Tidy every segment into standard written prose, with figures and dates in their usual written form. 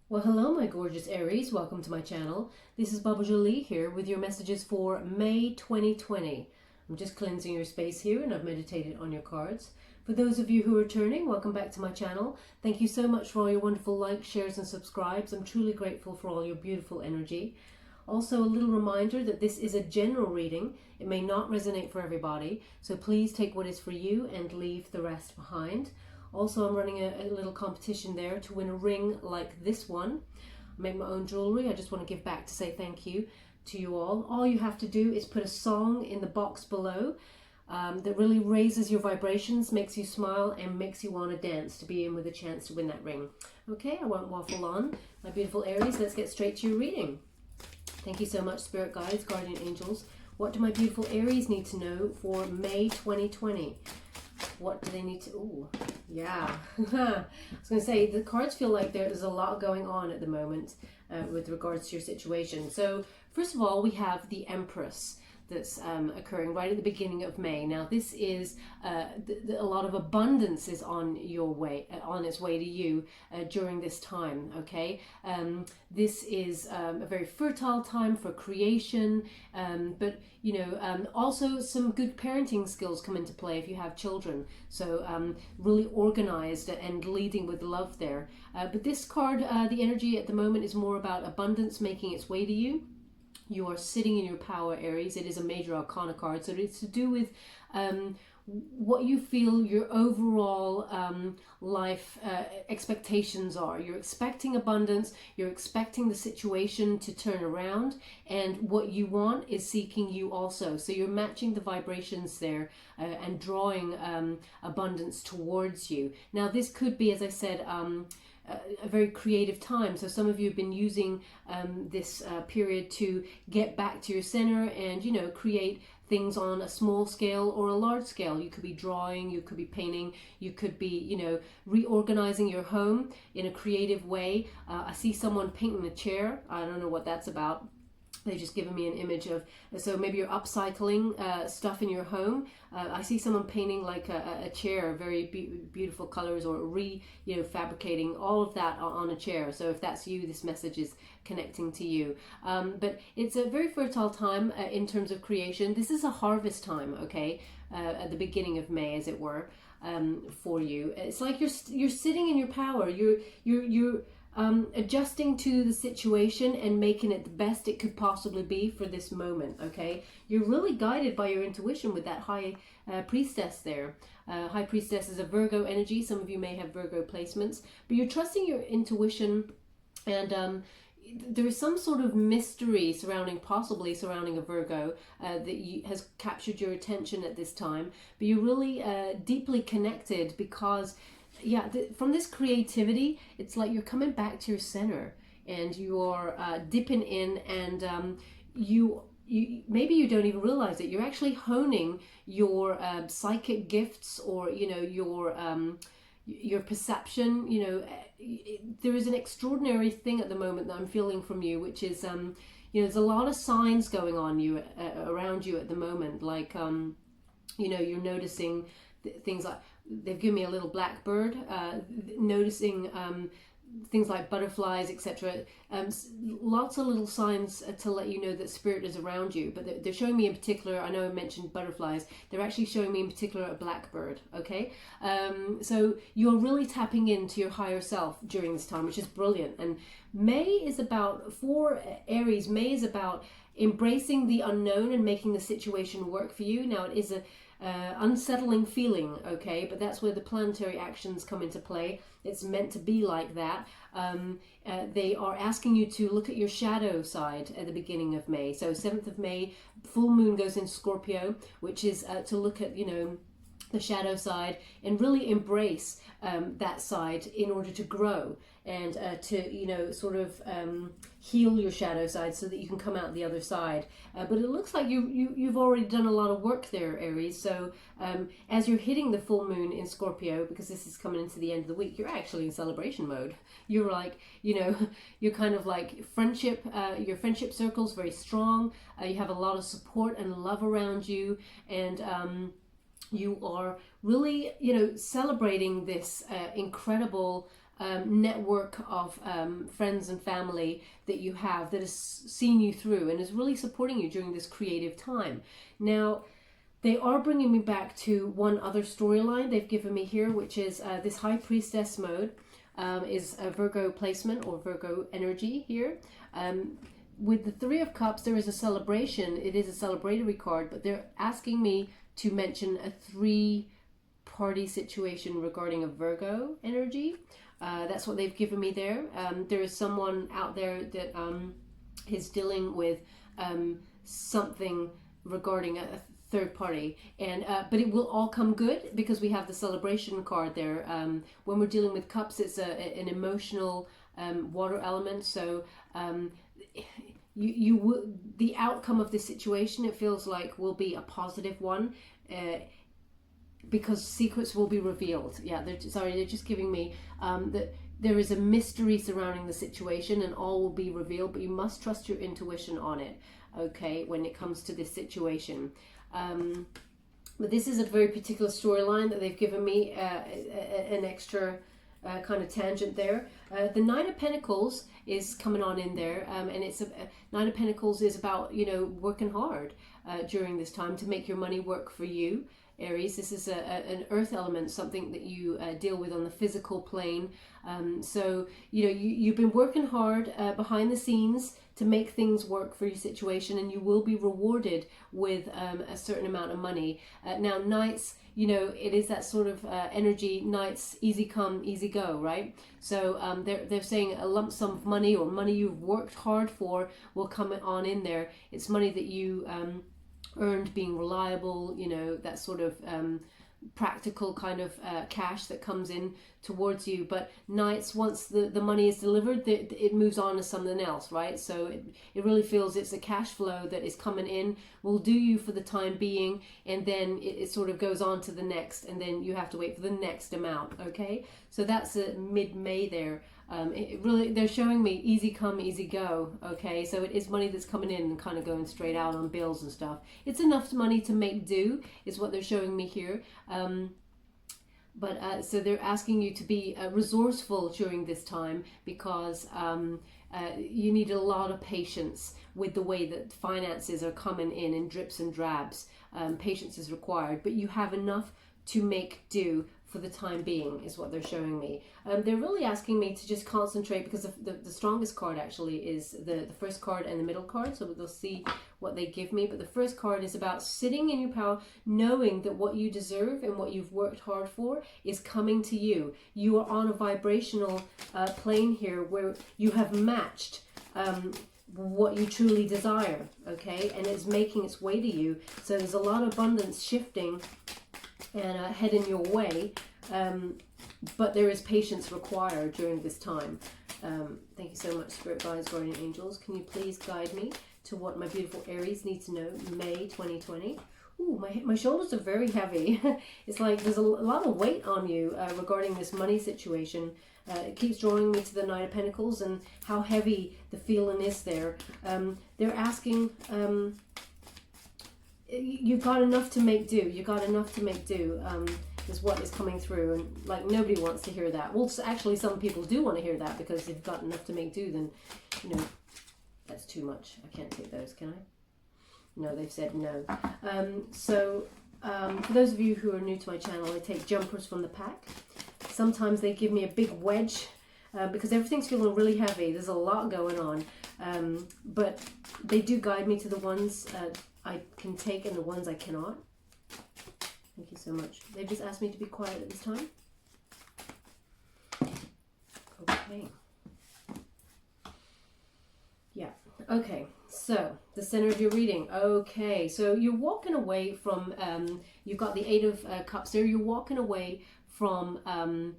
Well, hello, my gorgeous Aries. Welcome to my channel. This is Baba Jolie here with your messages for May 2020. I'm just cleansing your space here and I've meditated on your cards. For those of you who are returning, welcome back to my channel. Thank you so much for all your wonderful likes, shares and subscribes. I'm truly grateful for all your beautiful energy. Also, a little reminder that this is a general reading. It may not resonate for everybody, so please take what is for you and leave the rest behind. Also, I'm running a little competition there to win a ring like this one. I make my own jewelry. I just want to give back to say thank you to you all. All you have to do is put a song in the box below that really raises your vibrations, makes you smile and makes you want to dance to be in with a chance to win that ring. Okay, I won't waffle on. My beautiful Aries, let's get straight to your reading. Thank you so much, Spirit Guides, Guardian Angels. What do my beautiful Aries need to know for May 2020? What do they need to... Ooh, yeah. I was going to say, the cards feel like there's a lot going on at the moment with regards to your situation. So, first of all, we have the Empress that's occurring right at the beginning of May. Now, this is a lot of abundance is on your way, on its way to you during this time. Okay, this is a very fertile time for creation, but you know, also some good parenting skills come into play if you have children. So really organized and leading with love there. But this card, the energy at the moment is more about abundance making its way to you. You are sitting in your power, Aries. It is a major arcana card, so it's to do with what you feel your overall life expectations are. You're expecting abundance, you're expecting the situation to turn around, and what you want is seeking you also. So you're matching the vibrations there and drawing abundance towards you. Now, this could be, as I said, a very creative time. So some of you have been using this period to get back to your center and, you know, create things on a small scale or a large scale. You could be drawing, you could be painting, you could be, you know, reorganizing your home in a creative way. I see someone painting a chair. I don't know what that's about. They've just given me an image of, so maybe you're upcycling stuff in your home. I see someone painting like a chair, very beautiful colors, or fabricating all of that on a chair. So if that's you, this message is connecting to you. But it's a very fertile time in terms of creation. This is a harvest time, okay, at the beginning of May, as it were, for you. It's like you're sitting in your power. You're adjusting to the situation and making it the best it could possibly be for this moment. Okay, you're really guided by your intuition with that high priestess there. High priestess is a Virgo energy. Some of you may have Virgo placements, but you're trusting your intuition, and there is some sort of mystery possibly surrounding a Virgo that has captured your attention at this time. But you're really deeply connected because, yeah, from this creativity, it's like you're coming back to your center and you're dipping in, and you maybe you don't even realize it. You're actually honing your psychic gifts, or you know, your perception. You know, there is an extraordinary thing at the moment that I'm feeling from you, which is you know, there's a lot of signs going on around you at the moment. Like you know, you're noticing things like, they've given me a little blackbird, noticing things like butterflies, etc. Lots of little signs to let you know that spirit is around you. But they're showing me in particular, I know I mentioned butterflies, they're actually showing me in particular a blackbird, okay? So you're really tapping into your higher self during this time, which is brilliant. And May is about, for Aries, May is about embracing the unknown and making the situation work for you. Now, it is a unsettling feeling, okay, but that's where the planetary actions come into play. It's meant to be like that. They are asking you to look at your shadow side at the beginning of May. So 7th of May, full moon goes in Scorpio, which is to look at, you know, the shadow side and really embrace that side in order to grow and to, you know, sort of heal your shadow side so that you can come out the other side. But it looks like you've already done a lot of work there, Aries. So as you're hitting the full moon in Scorpio, because this is coming into the end of the week, you're actually in celebration mode. You're like, you know, you're kind of like friendship, your friendship circle's very strong. You have a lot of support and love around you, and you are really, you know, celebrating this incredible network of friends and family that you have that has seen you through and is really supporting you during this creative time. Now, they are bringing me back to one other storyline they've given me here, which is this High Priestess mode is a Virgo placement or Virgo energy here. With the Three of Cups, there is a celebration. It is a celebratory card, but they're asking me to mention a three-party situation regarding a Virgo energy. That's what they've given me there. There is someone out there that is dealing with something regarding a third party, and but it will all come good because we have the celebration card there. When we're dealing with cups, it's an emotional water element, so the outcome of this situation, it feels like, will be a positive one, because secrets will be revealed. Yeah, they're just giving me that there is a mystery surrounding the situation and all will be revealed, but you must trust your intuition on it, okay, when it comes to this situation. But this is a very particular storyline that they've given me, an extra kind of tangent there. The Nine of Pentacles is coming on in there, and it's Nine of Pentacles is about, you know, working hard during this time to make your money work for you, Aries. This is an earth element, something that you deal with on the physical plane. So, you know, you've been working hard behind the scenes to make things work for your situation, and you will be rewarded with a certain amount of money. Now, Knights, you know, it is that sort of energy. Knights, easy come, easy go, right? So they're saying a lump sum of money, or money you've worked hard for, will come on in there. It's money that you earned being reliable, you know, that sort of practical kind of cash that comes in towards you. But Knights, once the money is delivered, it moves on to something else, right? So it really feels it's a cash flow that is coming in, will do you for the time being, and then it sort of goes on to the next, and then you have to wait for the next amount, okay? So that's mid-May there. It really, they're showing me easy come, easy go, okay? So it is money that's coming in and kind of going straight out on bills and stuff. It's enough money to make do, is what they're showing me here. So they're asking you to be resourceful during this time, because you need a lot of patience with the way that finances are coming in drips and drabs. Patience is required, but you have enough to make do for the time being, is what they're showing me. They're really asking me to just concentrate, because the strongest card actually is the first card and the middle card, so we'll see what they give me. But the first card is about sitting in your power, knowing that what you deserve and what you've worked hard for is coming to you. You are on a vibrational plane here where you have matched what you truly desire, okay, and it's making its way to you. So there's a lot of abundance shifting and heading your way, but there is patience required during this time. Thank you so much, Spirit Guides, Guardian Angels. Can you please guide me to what my beautiful Aries need to know, May 2020? Ooh, my shoulders are very heavy. It's like there's a lot of weight on you regarding this money situation. It keeps drawing me to the Nine of Pentacles and how heavy the feeling is there. They're asking, you've got enough to make do. You got enough to make do, is what is coming through. And like, nobody wants to hear that. Well, actually, some people do want to hear that, because if you've got enough to make do, then, you know, that's too much. I can't take those, can I? No, they've said no. For those of you who are new to my channel, I take jumpers from the pack. Sometimes they give me a big wedge, because everything's feeling really heavy. There's a lot going on. But they do guide me to the ones I can take and the ones I cannot. Thank you so much. They just asked me to be quiet at this time. Okay. Yeah. Okay. So the center of your reading. Okay. So you're walking away from, you've got the Eight of Cups there. You're walking away from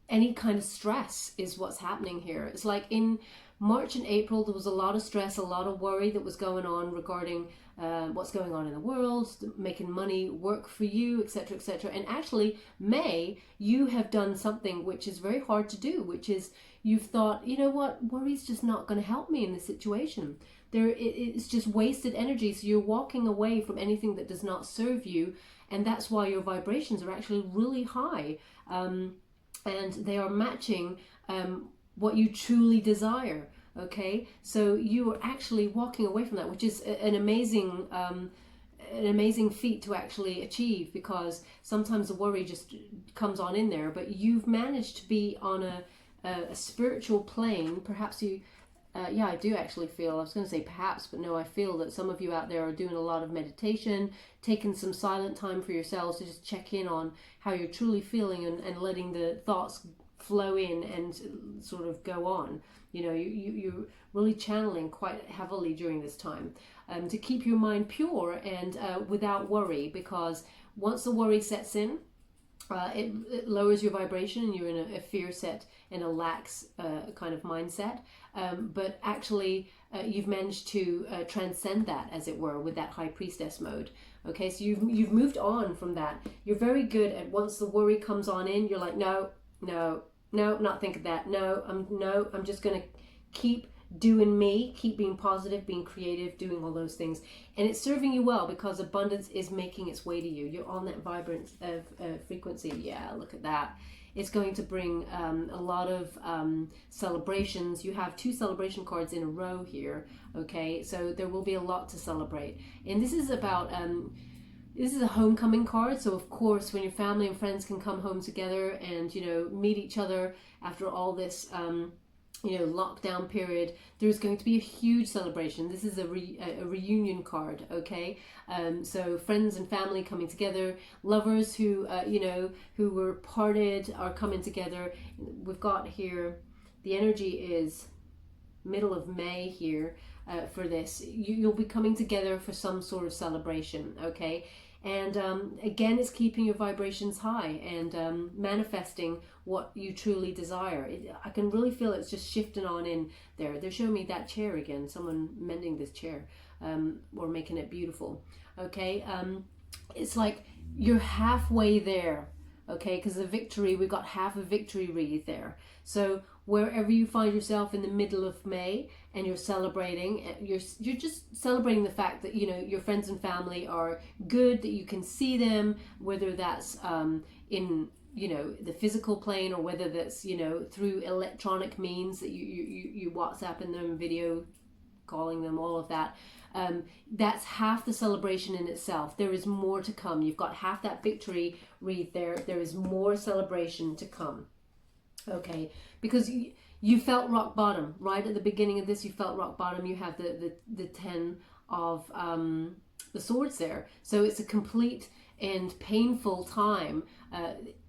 any kind of stress is what's happening here. It's like in March and April, there was a lot of stress, a lot of worry that was going on regarding what's going on in the world, making money work for you, etc., etc. And actually, May, you have done something which is very hard to do, which is you've thought, you know what, worry's just not going to help me in this situation. It's just wasted energy. So you're walking away from anything that does not serve you, and that's why your vibrations are actually really high. and they are matching what you truly desire. Okay, so you are actually walking away from that, which is an amazing feat to actually achieve, because sometimes the worry just comes on in there, but you've managed to be on a spiritual plane. Perhaps you yeah, I do actually feel, I was going to say perhaps, but no, I feel that some of you out there are doing a lot of meditation, taking some silent time for yourselves to just check in on how you're truly feeling, and letting the thoughts flow in and sort of go on. You know, you're really channeling quite heavily during this time to keep your mind pure and without worry, because once the worry sets in, it lowers your vibration, and you're in a fear set and a lax kind of mindset. But actually, you've managed to transcend that, as it were, with that High Priestess mode. Okay, so you've moved on from that. You're very good at, once the worry comes on in, you're like, no, not think of that. No, I'm just gonna keep doing me, keep being positive, being creative, doing all those things, and it's serving you well, because abundance is making its way to you. You're on that vibrant frequency. Yeah, look at that. It's going to bring a lot of celebrations. You have 2 celebration cards in a row here. Okay, so there will be a lot to celebrate, and this is about this is a homecoming card. So of course, when your family and friends can come home together and, you know, meet each other after all this you know, lockdown period, there's going to be a huge celebration. This is a reunion card. Okay, so friends and family coming together, lovers who you know, who were parted are coming together. We've got here, the energy is middle of May here for this. You'll be coming together for some sort of celebration. Okay, and again, it's keeping your vibrations high and manifesting what you truly desire. I can really feel it's just shifting on in there. They're showing me that chair again, someone mending this chair or making it beautiful. Okay, it's like you're halfway there. Okay, because the victory, we've got half a victory wreath there. So wherever you find yourself in the middle of May and you're celebrating, you're just celebrating the fact that, you know, your friends and family are good, that you can see them, whether that's in, you know, the physical plane, or whether that's, you know, through electronic means that you WhatsApping them, video calling them, all of that. That's half the celebration in itself. There is more to come. You've got half that victory wreath there. There is more celebration to come. Okay, because you felt rock bottom right at the beginning of this. You felt rock bottom. You have the 10 of the swords there. So it's a complete and painful time,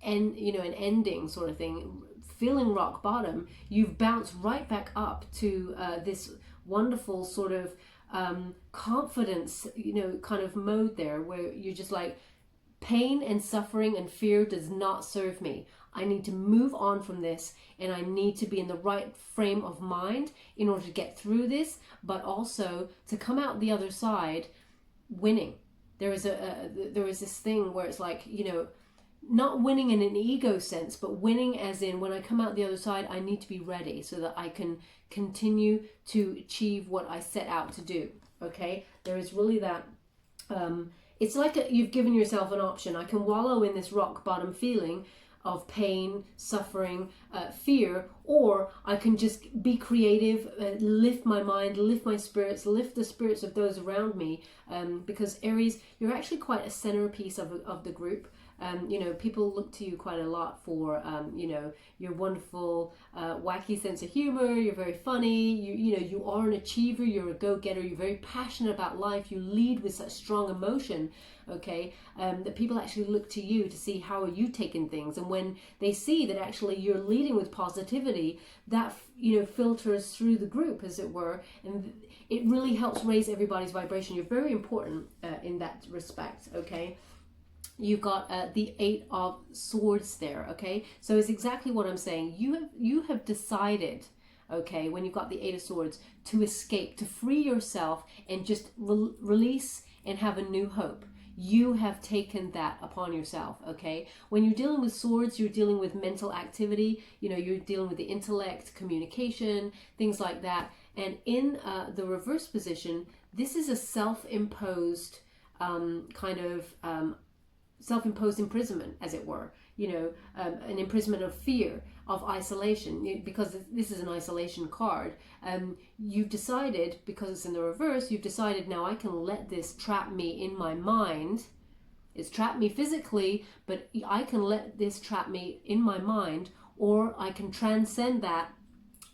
and, you know, an ending sort of thing. Feeling rock bottom, you've bounced right back up to this wonderful sort of confidence, you know, kind of mode there, where you're just like, pain and suffering and fear does not serve me. I need to move on from this, and I need to be in the right frame of mind in order to get through this, but also to come out the other side winning. There is this thing where it's like, you know, not winning in an ego sense, but winning as in, when I come out the other side, I need to be ready so that I can continue to achieve what I set out to do. Okay, there is really that it's like you've given yourself an option. I can wallow in this rock bottom feeling of pain, suffering, fear, or I can just be creative, lift my mind, lift my spirits, lift the spirits of those around me, because Aries, you're actually quite a centerpiece of the group. You know, people look to you quite a lot for, you know, your wonderful, wacky sense of humor. You're very funny. You know, you are an achiever. You're a go-getter. You're very passionate about life. You lead with such strong emotion. Okay, that people actually look to you to see how are you taking things, and when they see that actually you're leading with positivity, that, you know, filters through the group, as it were, and it really helps raise everybody's vibration. You're very important in that respect. Okay. You've got the 8 of Swords there. Okay, so it's exactly what I'm saying. You have decided, okay, when you've got the 8 of Swords, to escape, to free yourself, and just release and have a new hope. You have taken that upon yourself. Okay, when you're dealing with swords, you're dealing with mental activity. You know, you're dealing with the intellect, communication, things like that. And in the reverse position, this is a self-imposed kind of self-imposed imprisonment, as it were, an imprisonment of fear, of isolation, because this is an isolation card. You've decided, because it's in the reverse, you've decided, now I can let this trap me in my mind. It's trapped me physically, but I can let this trap me in my mind, or I can transcend that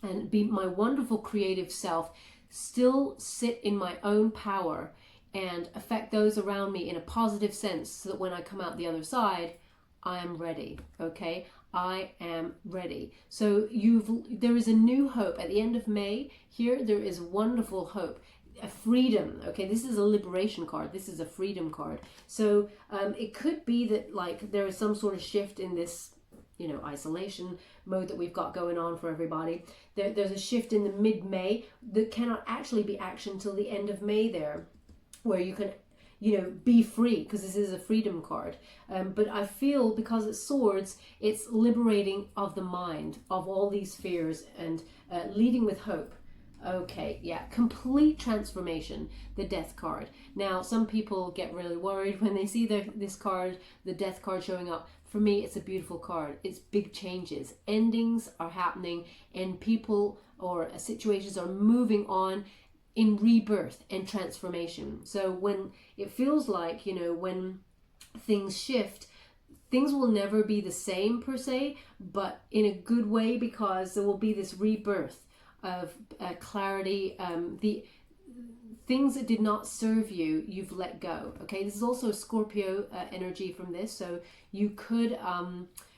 and be my wonderful creative self, still sit in my own power and affect those around me in a positive sense, so that when I come out the other side, I am ready. Okay, I am ready. So there is a new hope at the end of May. Here there is wonderful hope, a freedom. Okay, this is a liberation card. This is a freedom card. So it could be that, like, there is some sort of shift in this, isolation mode that we've got going on for everybody. There's a shift in the mid-May that cannot actually be actioned till the end of May there, where you can, be free, because this is a freedom card. But I feel, because it's swords, it's liberating of the mind, of all these fears, and leading with hope. Okay, yeah, complete transformation, the death card. Now, some people get really worried when they see this card, the death card showing up. For me, it's a beautiful card. It's big changes. Endings are happening, and people or situations are moving on in rebirth and transformation. So when it feels like, when things shift, things will never be the same per se, but in a good way, because there will be this rebirth of clarity. The things that did not serve you, you've let go. Okay, this is also a Scorpio energy from this, so you could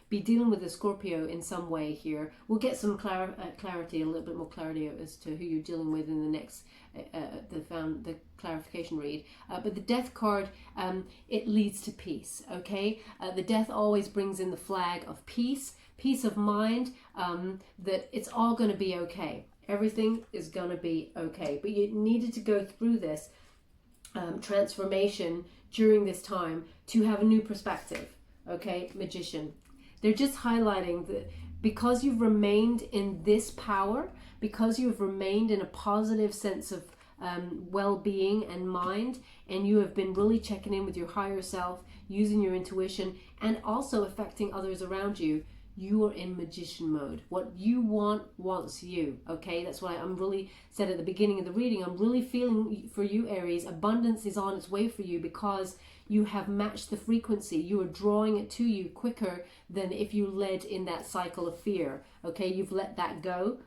be dealing with a Scorpio in some way here. We'll get some clarity, a little bit more clarity as to who you're dealing with in the next the clarification read. But the death card, it leads to peace. Okay, the death always brings in the flag of peace of mind, that it's all going to be okay. Everything is going to be okay. But you needed to go through this transformation during this time to have a new perspective. Okay, Magician. They're just highlighting that because you've remained in this power, because you've remained in a positive sense of well-being and mind, and you have been really checking in with your higher self, using your intuition, and also affecting others around you, you are in magician mode. What you want wants you. Okay, that's why I'm really said at the beginning of the reading, I'm really feeling for you, Aries, abundance is on its way for you, because you have matched the frequency. You are drawing it to you quicker than if you led in that cycle of fear. Okay, you've let that go,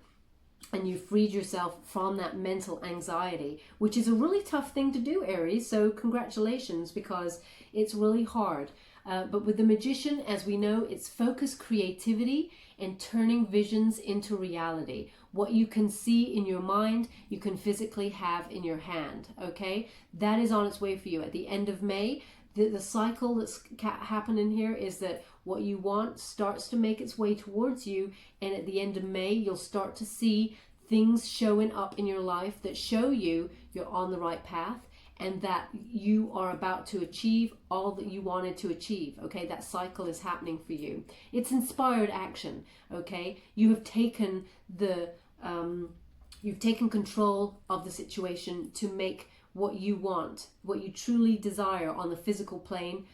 and you freed yourself from that mental anxiety, which is a really tough thing to do, Aries. So congratulations, because it's really hard. But with the Magician, as we know, it's focused creativity and turning visions into reality. What you can see in your mind, you can physically have in your hand. Okay, that is on its way for you at the end of May. The cycle that's happening here is that what you want starts to make its way towards you, and at the end of May, you'll start to see things showing up in your life that show you you're on the right path, and that you are about to achieve all that you wanted to achieve. Okay, that cycle is happening for you. It's inspired action. Okay, you have taken you've taken control of the situation to make what you want, what you truly desire on the physical plane,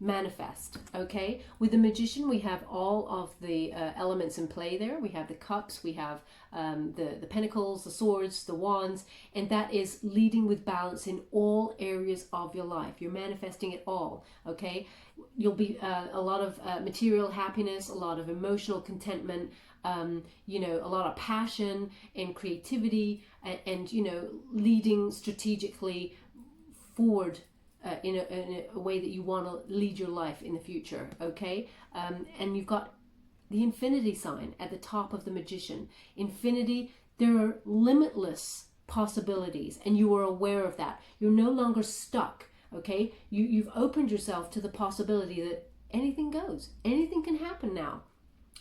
manifest. Okay, with the Magician, we have all of the elements in play there. We have the cups, we have the pentacles, the swords, the wands, and that is leading with balance in all areas of your life. You're manifesting it all. Okay, you'll be a lot of material happiness, a lot of emotional contentment, a lot of passion and creativity, and leading strategically forward in a way that you want to lead your life in the future. Okay, and you've got the infinity sign at the top of the Magician. Infinity, there are limitless possibilities, and you are aware of that. You're no longer stuck. Okay, you've opened yourself to the possibility that anything goes, anything can happen now.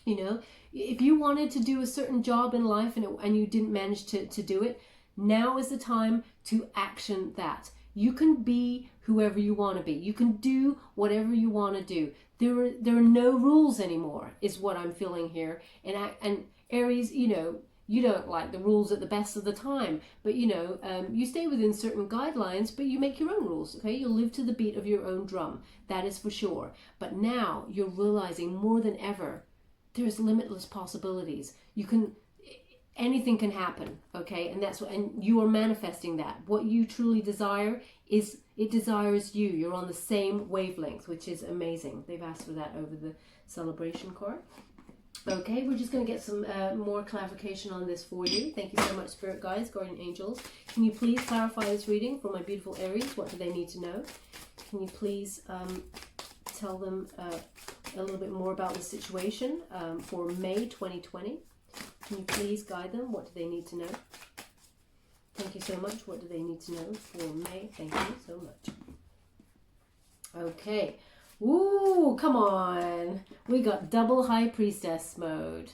If you wanted to do a certain job in life and you didn't manage to do it, now is the time to action that. You can be whoever you want to be. You can do whatever you want to do. There are no rules anymore, is what I'm feeling here. And Aries, you you don't like the rules at the best of the time, but you know, you stay within certain guidelines, but you make your own rules, okay? You'll live to the beat of your own drum, that is for sure. But now you're realizing more than ever, there's limitless possibilities. Anything can happen, okay? And that's what, and you are manifesting that. What you truly desire is, it desires you. You're on the same wavelength, which is amazing. They've asked for that over the celebration card. Okay, we're just going to get some more clarification on this for you. Thank you so much, Spirit Guides, Guardian Angels. Can you please clarify this reading for my beautiful Aries? What do they need to know? Can you please tell them a little bit more about the situation for May 2020? Can you please guide them? What do they need to know? Thank you so much. What do they need to know for May? Thank you so much. Okay. Ooh, come on. We got double High Priestess mode.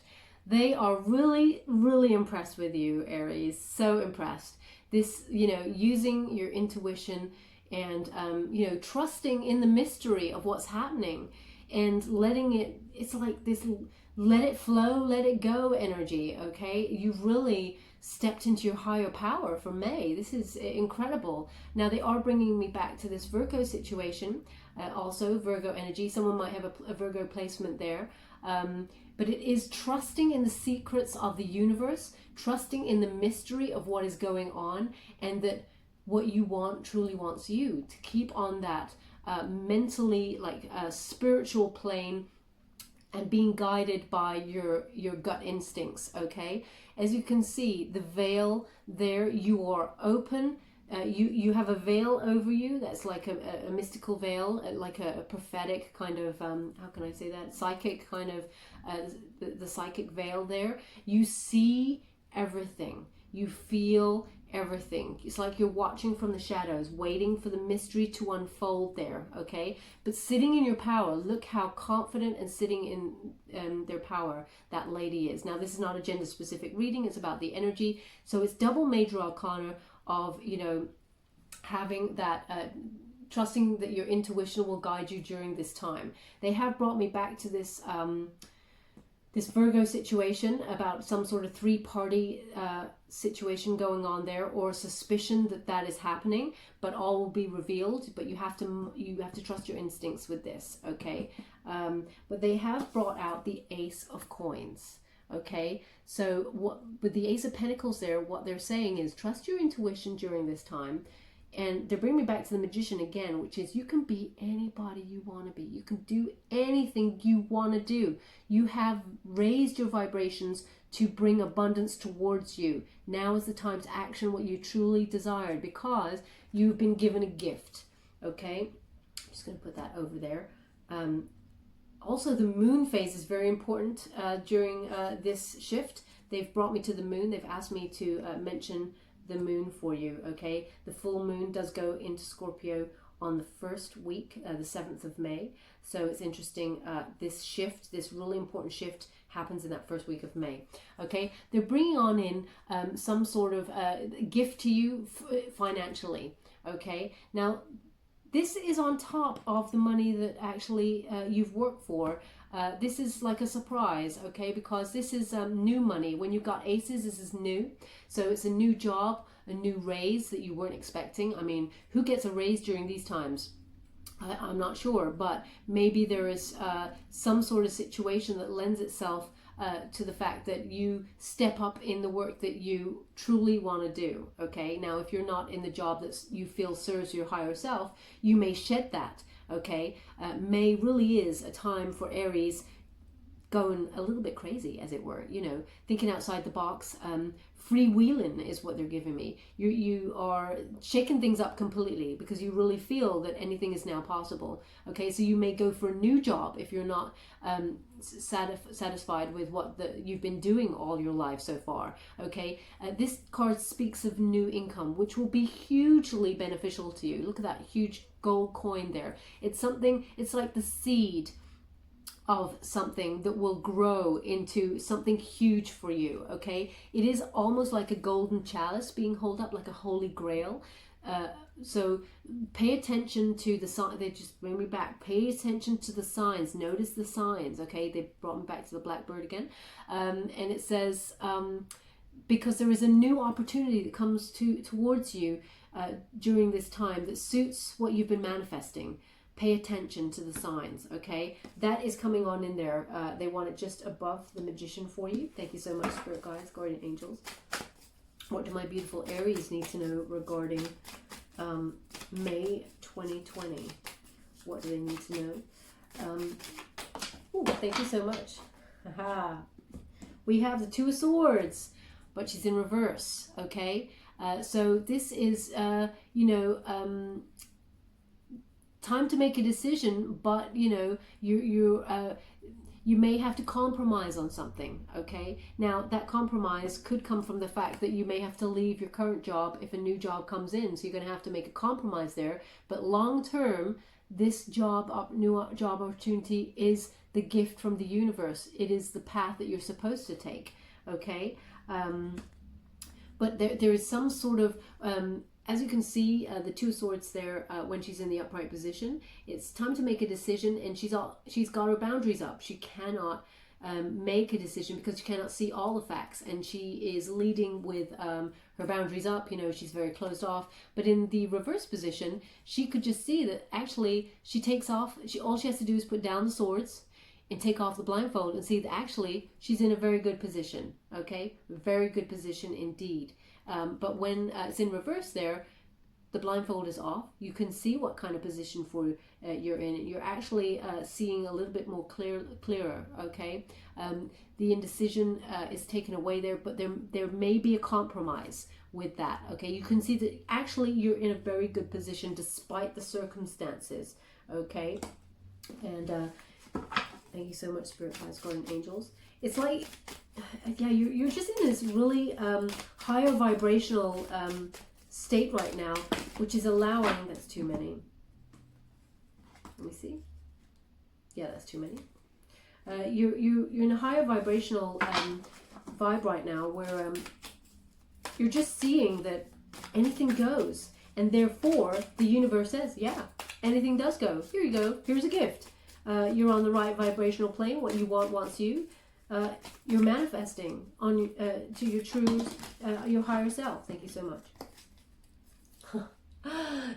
They are really, really impressed with you, Aries. So impressed. This, you know, using your intuition and, you know, trusting in the mystery of what's happening and letting it, it's like this, let it flow, let it go energy, okay? You've really stepped into your higher power for May. This is incredible. Now they are bringing me back to this Virgo situation, also Virgo energy. Someone might have a Virgo placement there, but it is trusting in the secrets of the universe, trusting in the mystery of what is going on, and that what you want truly wants you to keep on that mentally, like spiritual plane, and being guided by your gut instincts, okay? As you can see, the veil there, you are open. You have a veil over you that's like a mystical veil, like a prophetic kind of, how can I say that? Psychic kind of, the psychic veil there. You see everything. You feel everything. It's like you're watching from the shadows, waiting for the mystery to unfold there, okay? But sitting in your power, look how confident and sitting in their power that lady is. Now, this is not a gender-specific reading. It's about the energy. So it's double major arcana of, you know, having that, trusting that your intuition will guide you during this time. They have brought me back to this this Virgo situation about some sort of three-party situation going on there, or suspicion that that is happening, but all will be revealed. But you have to trust your instincts with this, okay? But they have brought out the Ace of Coins, okay? So what with the Ace of Pentacles there, what they're saying is trust your intuition during this time. And they bring me back to the Magician again, which is you can be anybody you want to be. You can do anything you want to do. You have raised your vibrations to bring abundance towards you. Now is the time to action what you truly desired, because you've been given a gift, okay? I'm just going to put that over there. Also, the moon phase is very important during this shift. They've brought me to the moon. They've asked me to mention the moon for you, okay? The full moon does go into Scorpio on the first week, the 7th of May. So it's interesting, this shift, this really important shift happens in that first week of May, okay? They're bringing on in some sort of gift to you financially, okay? Now, this is on top of the money that actually you've worked for. This is like a surprise, okay? Because this is new money. When you've got aces, this is new. So it's a new job, a new raise that you weren't expecting. I mean, who gets a raise during these times? I'm not sure, but maybe there is some sort of situation that lends itself to the fact that you step up in the work that you truly want to do, okay? Now, if you're not in the job that you feel serves your higher self, you may shed that, okay? May really is a time for Aries going a little bit crazy, as it were, you know, thinking outside the box. Freewheeling is what they're giving me. You are shaking things up completely because you really feel that anything is now possible. Okay, so you may go for a new job if you're not satisfied with what you've been doing all your life so far. Okay, this card speaks of new income, which will be hugely beneficial to you. Look at that huge gold coin there. It's something, it's like the seed of something that will grow into something huge for you, okay? It is almost like a golden chalice being held up, like a holy grail. So pay attention to the sign. They just bring me back. Pay attention to the signs. Notice the signs, okay? They brought me back to the blackbird again. And it says, because there is a new opportunity that comes towards you during this time that suits what you've been manifesting. Pay attention to the signs, okay? That is coming on in there. They want it just above the Magician for you. Thank you so much, Spirit Guides, Guardian Angels. What do my beautiful Aries need to know regarding May 2020? What do they need to know? Oh, thank you so much. Haha. We have the Two of Swords, but she's in reverse, okay? So this is, time to make a decision, but you may have to compromise on something, okay? Now that compromise could come from the fact that you may have to leave your current job if a new job comes in, so you're going to have to make a compromise there. But long term, this new job opportunity is the gift from the universe. It is the path that you're supposed to take, okay? But there is some sort of as you can see, the Two of Swords there, when she's in the upright position, it's time to make a decision, and she's got her boundaries up. She cannot make a decision because she cannot see all the facts, and she is leading with her boundaries up. She's very closed off. But in the reverse position, she could just see that actually she takes off. All she has to do is put down the swords and take off the blindfold and see that actually she's in a very good position. Okay, very good position indeed. But when it's in reverse there, the blindfold is off. You can see what kind of position you're in. You're actually seeing a little bit more clearer, okay? The indecision is taken away there, but there may be a compromise with that, okay? You can see that actually you're in a very good position despite the circumstances, okay? And thank you so much, Spirit Guides, Guardian Angels. It's like, yeah, you're just in this really higher vibrational state right now, which is allowing, that's too many. Let me see. Yeah, that's too many. You're in a higher vibrational vibe right now where you're just seeing that anything goes. And therefore, the universe says, yeah, anything does go. Here you go. Here's a gift. You're on the right vibrational plane. What you want wants you. You're manifesting on to your true, your higher self. Thank you so much.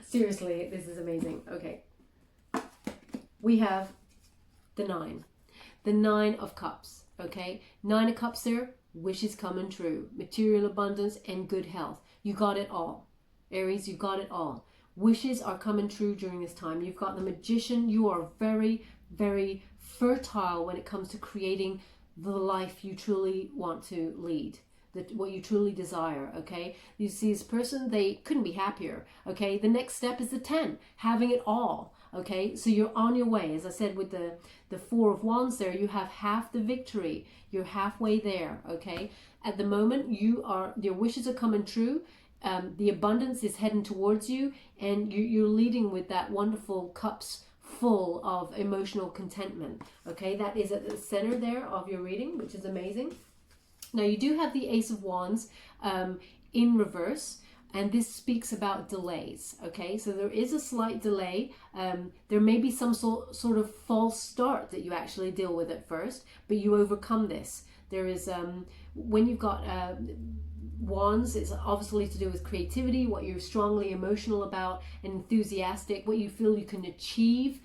Seriously, this is amazing. Okay. We have the 9. The 9 of Cups. Okay. 9 of Cups there. Wishes coming true. Material abundance and good health. You got it all. Aries, you got it all. Wishes are coming true during this time. You've got the Magician. You are very, very fertile when it comes to creating the life you truly want to lead, what you truly desire, okay? You see this person, they couldn't be happier, okay? The next step is the 10, having it all, okay? So you're on your way. As I said with the 4 of Wands there, you have half the victory. You're halfway there, okay? At the moment, your wishes are coming true. The abundance is heading towards you, and you're leading with that wonderful cups full of emotional contentment, okay? That is at the center there of your reading, which is amazing. Now you do have the Ace of Wands in reverse, and this speaks about delays, okay? So there is a slight delay. There may be some sort of false start that you actually deal with at first, but you overcome this. There is, when you've got Wands, it's obviously to do with creativity, what you're strongly emotional about and enthusiastic, what you feel you can achieve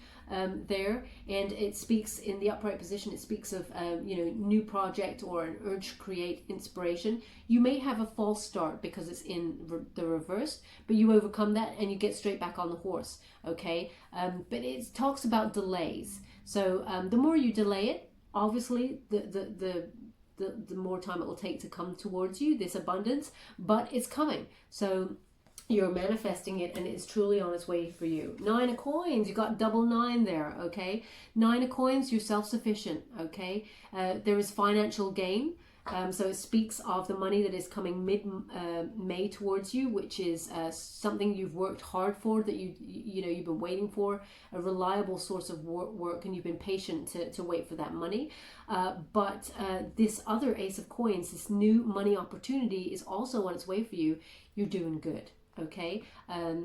there. And it speaks in the upright position, it speaks of new project or an urge to create inspiration. You may have a false start because it's in the reverse, but you overcome that and you get straight back on the horse, okay? But it talks about delays. So the more you delay it, obviously the more time it will take to come towards you, this abundance, but it's coming. So you're manifesting it, and it's truly on its way for you. 9 of Coins, you got double 9 there, okay? 9 of Coins, you're self-sufficient, okay? There is financial gain. So it speaks of the money that is coming mid-May towards you, which is something you've worked hard for, that you've been waiting for, a reliable source of work, and you've been patient to wait for that money. But this other Ace of Coins, this new money opportunity, is also on its way for you. You're doing good. Okay,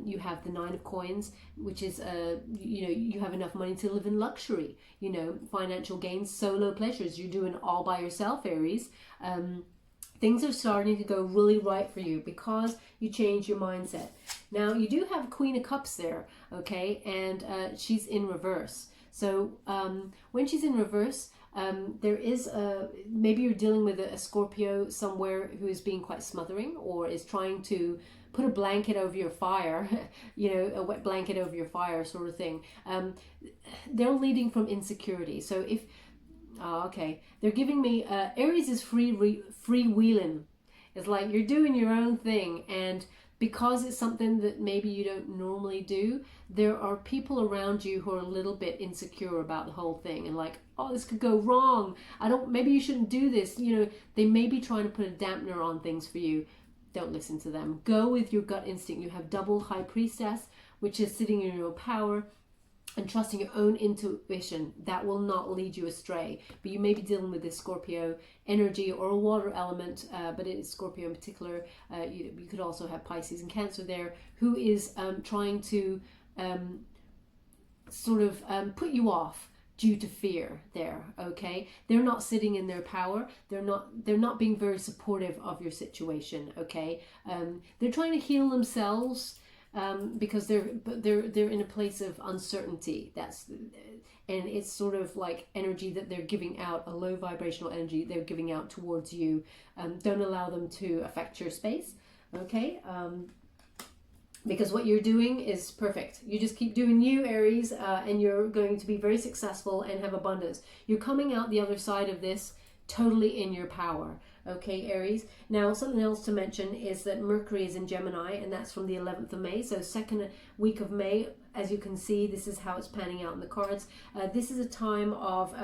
you have the 9 of Coins, which is you have enough money to live in luxury, financial gains, solo pleasures. You're doing all by yourself, Aries. Things are starting to go really right for you because you change your mindset. Now, you do have Queen of Cups there, okay? And she's in reverse. So when she's in reverse, there is maybe you're dealing with a Scorpio somewhere who is being quite smothering or is trying to put a blanket over your fire, you know, a wet blanket over your fire sort of thing. They're leading from insecurity. So if, okay, they're giving me, Aries is freewheeling. It's like you're doing your own thing, and because it's something that maybe you don't normally do, there are people around you who are a little bit insecure about the whole thing and like, oh, this could go wrong. Maybe you shouldn't do this. You know, they may be trying to put a dampener on things for you. Don't listen to them. Go with your gut instinct. You have double High Priestess, which is sitting in your power and trusting your own intuition. That will not lead you astray. But you may be dealing with this Scorpio energy or a water element, but it is Scorpio in particular. You could also have Pisces and Cancer there, who is trying to sort of put you off due to fear there, okay? They're not sitting in their power. They're not being very supportive of your situation, okay? They're trying to heal themselves because they're in a place of uncertainty. And it's sort of like energy that they're giving out, a low vibrational energy they're giving out towards you. Don't allow them to affect your space, okay? Because what you're doing is perfect. You just keep doing you, Aries, and you're going to be very successful and have abundance. You're coming out the other side of this totally in your power. Okay, Aries. Now, something else to mention is that Mercury is in Gemini, and that's from the 11th of May. So second week of May, as you can see, this is how it's panning out in the cards. This is a time of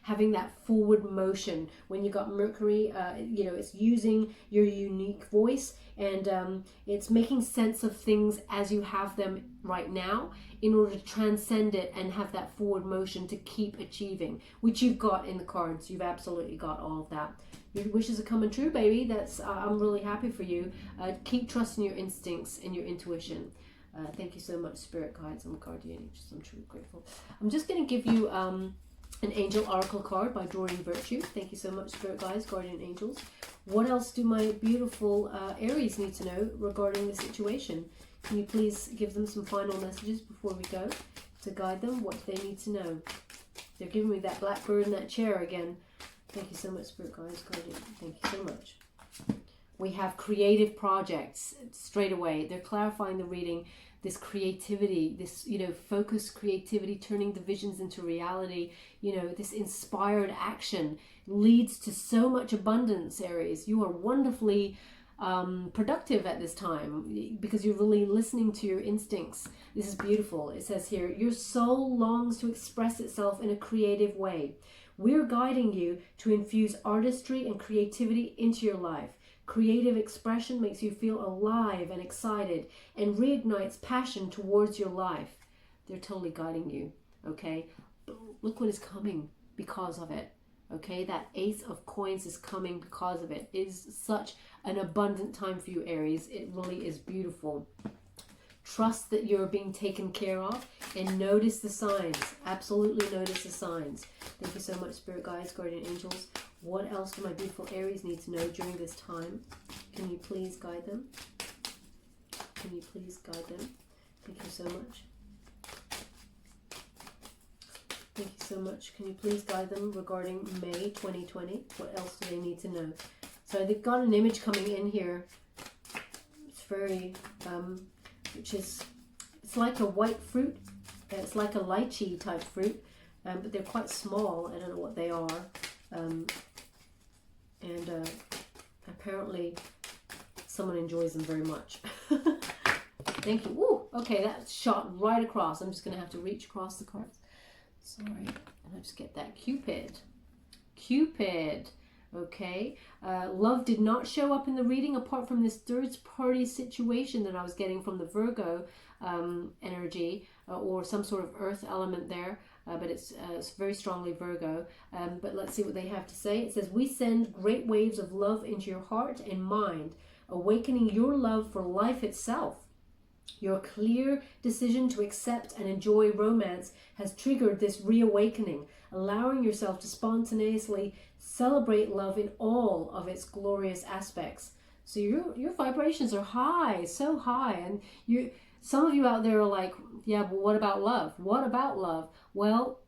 having that forward motion. When you got Mercury, you know, it's using your unique voice, and it's making sense of things as you have them right now in order to transcend it and have that forward motion to keep achieving, which you've got in the cards. You've absolutely got all of that. Your wishes are coming true, baby. That's I'm really happy for you. Keep trusting your instincts and your intuition. Thank you so much, Spirit Guides and Guardian Angels. I'm truly grateful. I'm just going to give you an Angel Oracle card by Drawing Virtue. Thank you so much, Spirit Guides, Guardian Angels. What else do my beautiful Aries need to know regarding the situation? Can you please give them some final messages before we go to guide them? What do they need to know? They're giving me that blackbird in that chair again. Thank you so much, Spirit Guides, Guardian. Thank you so much. We have creative projects straight away. They're clarifying the reading. This creativity, this, you know, focused creativity, turning the visions into reality, you know, this inspired action leads to so much abundance, Aries. You are wonderfully productive at this time because you're really listening to your instincts. This is beautiful. It says here, your soul longs to express itself in a creative way. We're guiding you to infuse artistry and creativity into your life. Creative expression makes you feel alive and excited and reignites passion towards your life. They're totally guiding you, okay? Look what is coming because of it, okay? That Ace of Coins is coming because of it. It is such an abundant time for you, Aries. It really is beautiful. Trust that you're being taken care of and notice the signs. Absolutely notice the signs. Thank you so much, Spirit Guides, Guardian Angels. What else do my beautiful Aries need to know during this time? Can you please guide them? Can you please guide them? Thank you so much. Thank you so much. Can you please guide them regarding May 2020? What else do they need to know? So they've got an image coming in here. It's very, it's like a white fruit. It's like a lychee type fruit, but they're quite small. I don't know what they are. Apparently someone enjoys them very much. Thank you. Ooh, okay, that shot right across. I'm just going to have to reach across the cards. Sorry. And I just get that Cupid. Cupid. Okay. Love did not show up in the reading apart from this third party situation that I was getting from the Virgo energy or some sort of earth element there. But it's very strongly Virgo. But let's see what they have to say. It says, we send great waves of love into your heart and mind, awakening your love for life itself. Your clear decision to accept and enjoy romance has triggered this reawakening, allowing yourself to spontaneously celebrate love in all of its glorious aspects. So your vibrations are high, so high, and some of you out there are like, yeah, but what about love? What about love? Well,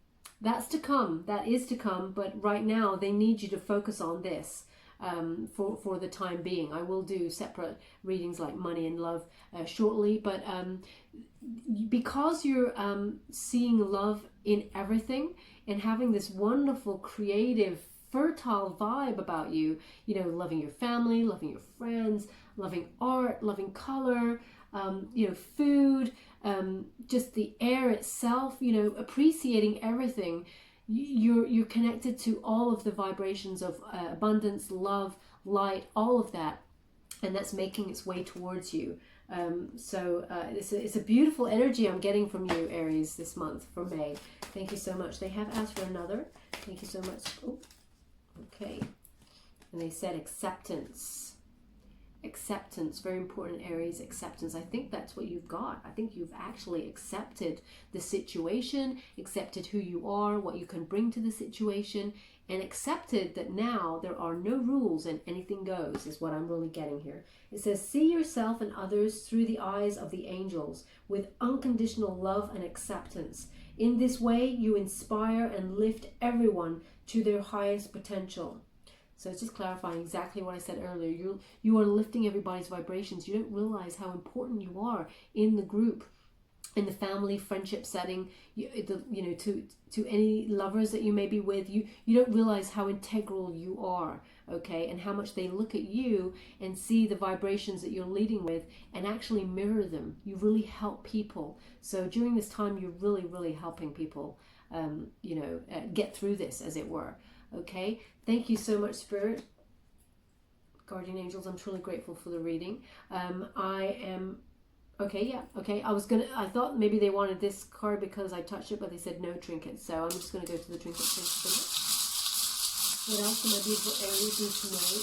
that's to come. That is to come. But right now, they need you to focus on this. For the time being. I will do separate readings like money and love shortly, but because you're seeing love in everything and having this wonderful, creative, fertile vibe about you, you know, loving your family, loving your friends, loving art, loving color, you know, food, just the air itself, you know, appreciating everything. You're connected to all of the vibrations of abundance, love, light, all of that, and that's making its way towards you. So it's a beautiful energy I'm getting from you, Aries, this month for May. Thank you so much. They have asked for another. Thank you so much. Oh, okay. And they said acceptance. Acceptance, very important, Aries, acceptance. I think that's what you've got. I think you've actually accepted the situation, accepted who you are, what you can bring to the situation, and accepted that now there are no rules and anything goes, is what I'm really getting here. It says, see yourself and others through the eyes of the angels with unconditional love and acceptance. In this way, you inspire and lift everyone to their highest potential. So it's just clarifying exactly what I said earlier. You are lifting everybody's vibrations. You don't realize how important you are in the group, in the family, friendship setting, you know, to any lovers that you may be with. You don't realize how integral you are, okay, and how much they look at you and see the vibrations that you're leading with and actually mirror them. You really help people. So during this time, you're really, really helping people, you know, get through this, as it were. Okay, thank you so much, Spirit, Guardian Angels. I'm truly grateful for the reading. I am, okay, yeah, okay. I thought maybe they wanted this card because I touched it, but they said no trinkets. So I'm just going to go to the trinkets. What else can my beautiful Aries need to know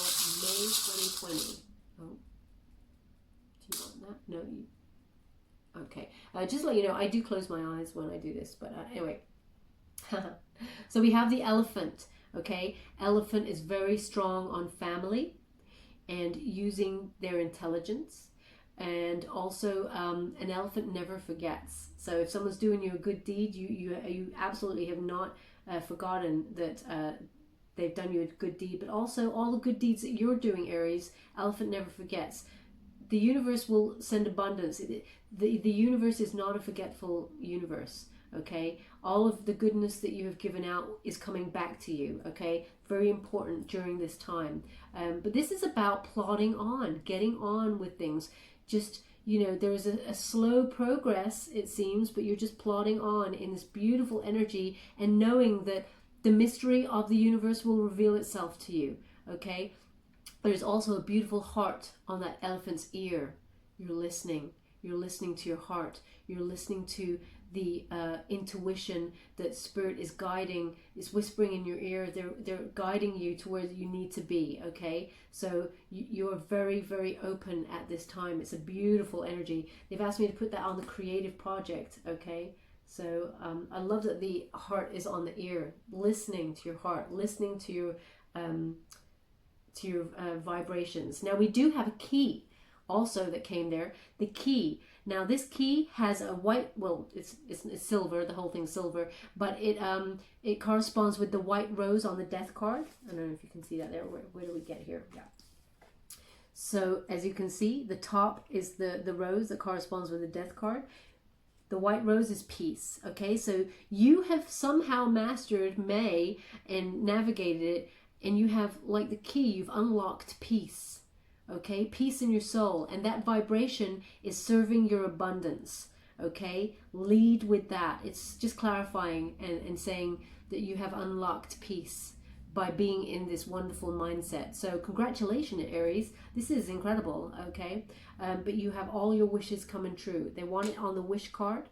for May 2020? Oh, do you want that? No, you. Okay, just to let you know, I do close my eyes when I do this, but anyway. So we have the elephant, okay? Elephant is very strong on family and using their intelligence. And also an elephant never forgets. So if someone's doing you a good deed, you absolutely have not forgotten that they've done you a good deed. But also all the good deeds that you're doing, Aries, elephant never forgets. The universe will send abundance. The universe is not a forgetful universe. Okay, all of the goodness that you have given out is coming back to you. Okay, very important during this time. But this is about plodding on, getting on with things. Just, you know, there is a slow progress, it seems, but you're just plodding on in this beautiful energy and knowing that the mystery of the universe will reveal itself to you. Okay, there's also a beautiful heart on that elephant's ear. You're listening to your heart. You're listening to the intuition that Spirit is guiding, is whispering in your ear. They're guiding you to where you need to be. Okay, so you're very, very open at this time. It's a beautiful energy. They've asked me to put that on the creative project. Okay, so I love that the heart is on the ear, listening to your heart, listening to your vibrations. Now we do have a key also that came there. The key. Now this key has a white, well, it's silver, the whole thing's silver, but it corresponds with the white rose on the death card. I don't know if you can see that there. Where do we get here? Yeah. So as you can see, the top is the rose that corresponds with the death card. The white rose is peace. Okay, so you have somehow mastered May and navigated it, and you have, like the key, you've unlocked peace. Okay, peace in your soul, and that vibration is serving your abundance. Okay, lead with that. It's just clarifying and saying that you have unlocked peace by being in this wonderful mindset. So congratulations, Aries. This is incredible. Okay, but you have all your wishes coming true. They want it on the wish card.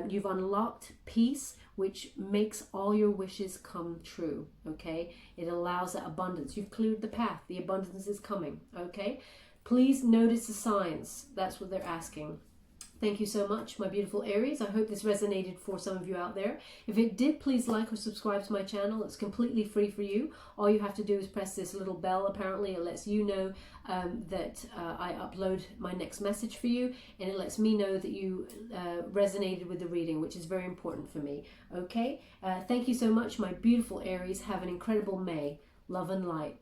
You've unlocked peace, which makes all your wishes come true. Okay, it allows that abundance. You've cleared the path. The abundance is coming. Okay, Please notice the signs. That's what they're asking. Thank you so much, my beautiful Aries. I hope this resonated for some of you out there. If it did, please like or subscribe to my channel. It's completely free for you. All you have to do is press this little bell. Apparently, it lets you know that I upload my next message for you, and it lets me know that you resonated with the reading, which is very important for me. Okay? Thank you so much, my beautiful Aries. Have an incredible May. Love and light.